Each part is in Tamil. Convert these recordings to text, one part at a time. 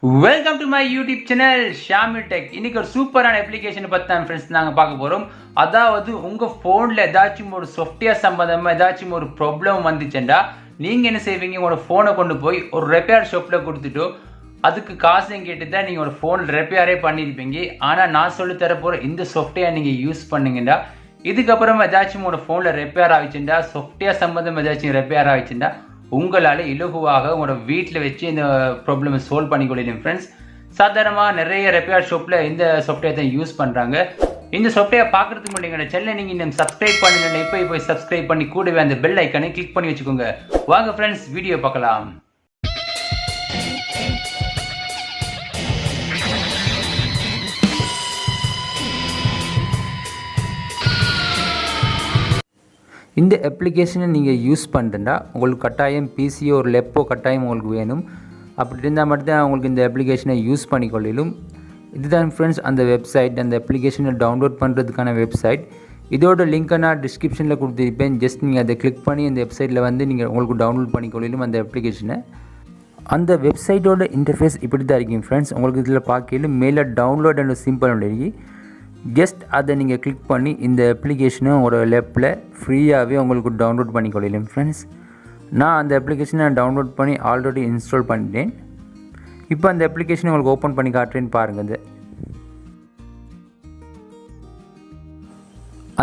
Welcome to my YouTube channel Shamil Tech. இன்னைக்கு ஒரு சூப்பரான அப்ளிகேஷன் பற்றி தான் ஃப்ரெண்ட்ஸ் நாங்கள் பார்க்க போகிறோம். அதாவது உங்கள் ஃபோனில் ஏதாச்சும் ஒரு சாஃப்ட்வேர் சம்பந்தமாக ஏதாச்சும் ஒரு ப்ராப்ளம் வந்துச்சுண்டா நீங்கள் என்ன செய்வீங்க? உங்களோட ஃபோனை கொண்டு போய் ஒரு ரிப்பேர் ஷாப்பில் கொடுத்துட்டு அதுக்கு காசும் கேட்டு தான் நீங்கள் ஒரு ஃபோன் ரிப்பேரே பண்ணியிருப்பீங்க. ஆனால் நான் சொல்லி தர போகிற இந்த சாஃப்ட்வேர் நீங்கள் யூஸ் பண்ணீங்கன்னா இதுக்கப்புறம் ஏதாச்சும் ஒரு ஃபோனில் ரிப்பேர் ஆகிச்சுண்டா சாஃப்ட்வேர் சம்பந்தம் ஏதாச்சும் ரிப்பேர் ஆகிச்சுண்டா உங்களால் இலகுவாக உங்களோட வீட்டில் வச்சு இந்த ப்ராப்ளமை சால்வ் பண்ணிக்கொள்ளலாம் ஃப்ரெண்ட்ஸ். சாதாரணமாக நிறைய ரிப்பேர் ஷாப்பில் இந்த சாஃப்ட்வேர் தான் யூஸ் பண்ணுறாங்க. இந்த சாஃப்ட்வேர் பார்க்குறதுக்கு முன்னாடி எங்களோட சேனலை நீங்கள் இன்னும் சப்ஸ்கிரைப் பண்ணல போய் சப்ஸ்கிரைப் பண்ணி கூடவே அந்த பெல் ஐக்கனை கிளிக் பண்ணி வச்சுக்கோங்க. வாங்க ஃப்ரெண்ட்ஸ் வீடியோ பார்க்கலாம். இந்த அப்ளிகேஷனை நீங்கள் யூஸ் பண்ணுறா உங்களுக்கு கட்டாயம் பிசியோ ஒரு லேப்போ கட்டாயம் உங்களுக்கு வேணும். அப்படி இருந்தால் மட்டும்தான் உங்களுக்கு இந்த அப்ளிகேஷனை யூஸ் பண்ணிக்கொள்ளும். இதுதான் ஃப்ரெண்ட்ஸ் அந்த வெப்சைட், அந்த அப்ளிகேஷனை டவுன்லோட் பண்ணுறதுக்கான வெப்சைட். இதோட லிங்க்கை நான் டிஸ்கிரிப்ஷனில் கொடுத்துருப்பேன். ஜஸ்ட் நீங்கள் அதை கிளிக் பண்ணி அந்த வெப்சைட்டில் வந்து நீங்கள் உங்களுக்கு டவுன்லோட் பண்ணிக்கொள்ளும் அந்த அப்ளிகேஷனை. அந்த வெப்சைட்டோட இன்டர்ஃபேஸ் இப்படி தான் இருக்கும் ஃப்ரெண்ட்ஸ். உங்களுக்கு இதில் பார்க்கலும் மேலே டவுன்லோட் அண்ட் சிம்பிள் ஒன்று. ஜஸ்ட் அதை நீங்கள் கிளிக் பண்ணி இந்த அப்ளிகேஷனை உங்களோட லேப்பில் ஃப்ரீயாகவே உங்களுக்கு டவுன்லோட் பண்ணிக்கொள்ளலாம் ஃப்ரெண்ட்ஸ். நான் அந்த அப்ளிகேஷனை டவுன்லோட் பண்ணி ஆல்ரெடி இன்ஸ்டால் பண்ணிட்டேன். இப்போ அந்த அப்ளிகேஷனை உங்களுக்கு ஓப்பன் பண்ணி காட்டுறேன்னு பாருங்கள்.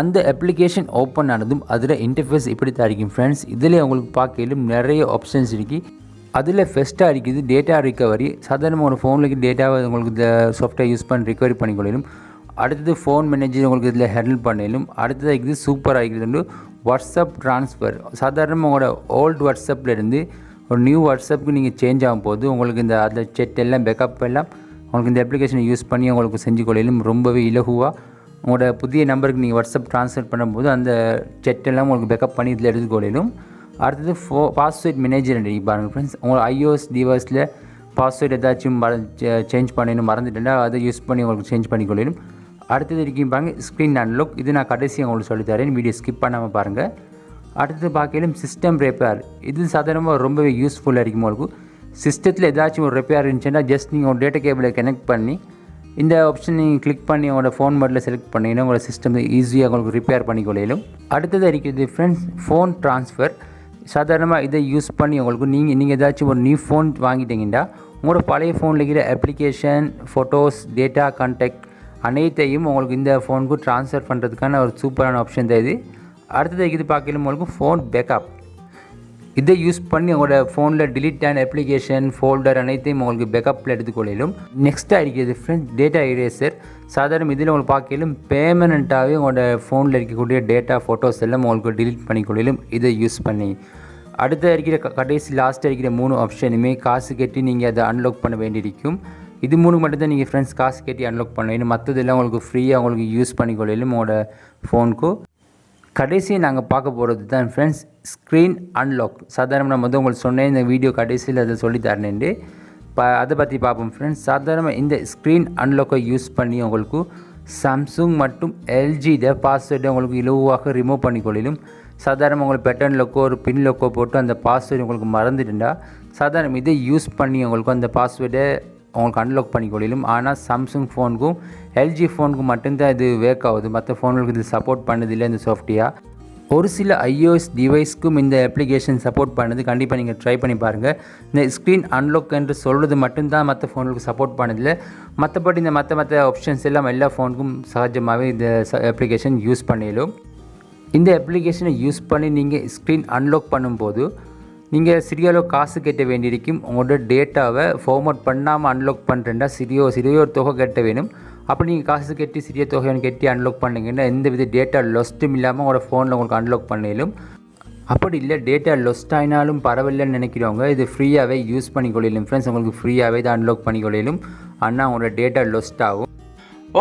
அந்த அப்ளிகேஷன் ஓப்பன் ஆனதும் அதில் இன்டர்ஃபேஸ் இப்படி தான் இருக்கும் ஃப்ரெண்ட்ஸ். இதில் உங்களுக்கு பார்க்கலும் நிறைய ஆப்ஷன்ஸ் இருக்குது. அதில் ஃபஸ்ட்டாக இருக்குது டேட்டா ரிகவரி. சாதாரணமாக ஒரு ஃபோனுக்கு டேட்டாவை உங்களுக்கு இந்த சாஃப்ட்வேர் யூஸ் பண்ணி ரிகவரி பண்ணிக்கொள்ளலும். அடுத்தது ஃபோன் மேனேஜர் உங்களுக்கு இதில் ஹேண்டில் பண்ணிடலும். அடுத்தது இருக்குது சூப்பராக இருக்குது வாட்ஸ்அப் ட்ரான்ஸ்ஃபர். சாதாரணமாக உங்களோட ஓல்டு வாட்ஸ்அப்லேருந்து ஒரு நியூ வாட்ஸ்அப்புக்கு நீங்கள் சேஞ்ச் ஆகும் போது உங்களுக்கு இந்த அதில் செட் எல்லாம் பேக்கப் எல்லாம் உங்களுக்கு இந்த அப்ளிகேஷனை யூஸ் பண்ணி உங்களுக்கு செஞ்சு கொள்ளையிலும் ரொம்பவே இலகுவாக உங்களோட புதிய நம்பருக்கு நீங்கள் வாட்ஸ்அப் ட்ரான்ஸ்ஃபர் பண்ணும்போது அந்த செட் எல்லாம் உங்களுக்கு பேக்கப் பண்ணி இதில் எடுத்துக்கொள்ளையிலும். அடுத்தது பாஸ்வேர்ட் மேனேஜர் பாருங்கள் ஃப்ரெண்ட்ஸ். உங்களோட iOS டிவைஸில் பாஸ்வேர்டு ஏதாச்சும் சேஞ்ச் பண்ணணும் மறந்துட்டேன்னா அதை யூஸ் பண்ணி உங்களுக்கு சேஞ்ச் பண்ணிக்கொள்ளும். அடுத்தது இருக்கும் பாருங்கள் ஸ்க்ரீன் அன்லாக். இது நான் கடைசியாக உங்களுக்கு சொல்லித்தரேன், வீடியோ ஸ்கிப் பண்ணாமல் பாருங்கள். அடுத்தது பார்க்கலும் சிஸ்டம் ரிப்பேர். இது சாதாரணமாக ரொம்பவே யூஸ்ஃபுல்லாக இருக்கும். உங்களுக்கு சிஸ்டத்தில் ஏதாச்சும் ஒரு ரிப்பேர் இருந்துச்சுன்னா ஜஸ்ட் நீங்கள் ஒரு டேட்டா கேபிளை கனெக்ட் பண்ணி இந்த ஆப்ஷன் நீங்கள் கிளிக் பண்ணி உங்களோட ஃபோன் மோடில் செலக்ட் பண்ணிங்கன்னா உங்களோட சிஸ்டம் ஈஸியாக உங்களுக்கு ரிப்பேர் பண்ணிக்கொள்ளும். அடுத்தது இருக்குது ஃப்ரெண்ட்ஸ் ஃபோன் ட்ரான்ஸ்ஃபர். சாதாரணமாக இதை யூஸ் பண்ணி உங்களுக்கு நீங்கள் ஏதாச்சும் ஒரு நியூ ஃபோன் வாங்கிட்டீங்கன்னா உங்களோட பழைய ஃபோனில் இருக்கிற அப்ளிகேஷன், ஃபோட்டோஸ், டேட்டா, கான்டாக்ட் அனைத்தையும் உங்களுக்கு இந்த ஃபோனுக்கு ட்ரான்ஸ்ஃபர் பண்ணுறதுக்கான ஒரு சூப்பரான ஆப்ஷன் தான் இது. அடுத்தது இது பார்க்கலும் உங்களுக்கு ஃபோன் பேக்கப். இதை யூஸ் பண்ணி உங்களோட ஃபோனில் டிலீட் ஆன அப்ளிகேஷன், ஃபோல்டர் அனைத்தையும் உங்களுக்கு பேக்கப்பில் எடுத்துக்கொள்ளும். நெக்ஸ்ட்டாக இருக்கிறது ஃப்ரெண்ட்ஸ் டேட்டா இரேசர். சாதாரண இதில் உங்களுக்கு பார்க்கலும் பேமெண்ட்டாகவே உங்களோட ஃபோனில் இருக்கக்கூடிய டேட்டா, ஃபோட்டோஸ் எல்லாம் உங்களுக்கு டிலீட் பண்ணிக்கொள்ளும் இதை யூஸ் பண்ணி. அடுத்த இருக்கிற கடைசி லாஸ்ட்டாக இருக்கிற 3 ஆப்ஷனுமே காசு கட்டி நீங்கள் அதை அன்லாக் பண்ண வேண்டியிருக்கும். இது 3 மட்டும்தான் நீங்கள் ஃப்ரெண்ட்ஸ் காசு கட்டி அன்லாக் பண்ணணும். மற்றதெல்லாம் உங்களுக்கு ஃப்ரீயாக உங்களுக்கு யூஸ் பண்ணிக்கொள்ளும் உங்களோட ஃபோனுக்கு. கடைசியை நாங்கள் பார்க்க போகிறது தான் ஃப்ரெண்ட்ஸ் ஸ்க்ரீன் அன்லாக். சாதாரணமாக நான் உங்களுக்கு சொன்னேன் இந்த வீடியோ கடைசியில் அதை சொல்லித்தரேன்ட்டு அதை பற்றி பார்ப்போம் ஃப்ரெண்ட்ஸ். சாதாரணமாக இந்த ஸ்க்ரீன் அன்லாக்கை யூஸ் பண்ணி உங்களுக்கு சாம்சங் மற்றும் எல்ஜியோட பாஸ்வேர்டை உங்களுக்கு இலவாக ரிமூவ் பண்ணிக்கொள்ளும். சாதாரணமாக உங்களுக்கு பேட்டர்ன் லோக்கோ ஒரு பின் லோக்கோ போட்டு அந்த பாஸ்வேர்டு உங்களுக்கு மறந்துட்டுண்டா சாதாரண இதை யூஸ் பண்ணி உங்களுக்கு அந்த பாஸ்வேர்டை உங்களுக்கு அன்லாக் பண்ணிக்கொள்ளும். ஆனால் சாம்சங் ஃபோனுக்கும் எல்ஜி ஃபோனுக்கும் மட்டும்தான் இது ஒர்க் ஆகுது. மற்ற ஃபோனுக்கு இது சப்போர்ட் பண்ணதில்லை இந்த சாஃப்ட்வேர். ஒரு சில iOS டிவைஸ்க்கும் இந்த அப்ளிகேஷன் சப்போர்ட் பண்ணது. கண்டிப்பாக நீங்கள் ட்ரை பண்ணி பாருங்கள். இந்த ஸ்க்ரீன் அன்லாக் என்று சொல்கிறது மட்டும்தான் மற்ற ஃபோனுக்கு சப்போர்ட் பண்ணதில்லை. மற்றபடி இந்த மற்ற ஆப்ஷன்ஸ் எல்லாம் எல்லா ஃபோனுக்கும் சகஜமாகவே இந்த அப்ளிகேஷன் யூஸ் பண்ணிடும். இந்த அப்ளிகேஷனை யூஸ் பண்ணி நீங்கள் ஸ்க்ரீன் அன்லாக் பண்ணும்போது நீங்கள் சிறிய அளவு காசு கட்ட வேண்டியிருக்கும். உங்களோட டேட்டாவை ஃபார்மேட் பண்ணாமல் அன்லாக் பண்ணுறேன்டா சிறிய ஒரு தொகை கட்ட வேணும். அப்படி நீங்கள் காசு கட்டி சிறிய தொகையை கட்டி அன்லாக் பண்ணிங்கன்னா எந்த வித டேட்டா லொஸ்ட்டும் இல்லாமல் உங்களோட ஃபோனில் உங்களுக்கு அன்லாக் பண்ணிடும். அப்படி இல்லை டேட்டா லொஸ்ட் ஆகினாலும் பரவாயில்லைன்னு நினைக்கிறவங்க இது ஃப்ரீயாகவே யூஸ் பண்ணிக்கொள்ளும் ஃப்ரெண்ட்ஸ். உங்களுக்கு ஃப்ரீயாகவே இதை அன்லாக் பண்ணிக்கொள்ளும். ஆனால் உங்களோட டேட்டா லொஸ்ட் ஆகும்.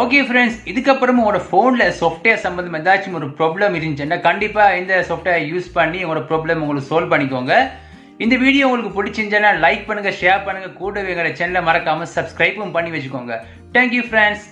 ஓகே ஃப்ரெண்ட்ஸ், இதுக்கப்புறம் உங்களோட ஃபோனில் சாஃப்ட்வேர் சம்பந்தம் ஏதாச்சும் ஒரு ப்ராப்ளம் இருந்துச்சுன்னா கண்டிப்பாக இந்த சாஃப்ட்வேர் யூஸ் பண்ணி உங்களோட ப்ராப்ளம் உங்களுக்கு சால்வ் பண்ணிக்கோங்க. இந்த வீடியோ உங்களுக்கு பிடிச்சிருந்துச்சுன்னா லைக் பண்ணுங்கள், ஷேர் பண்ணுங்கள், கூடவே எங்களோட சேனலை மறக்காமல் சப்ஸ்கிரைபும் பண்ணி வச்சுக்கோங்க. Thank you friends.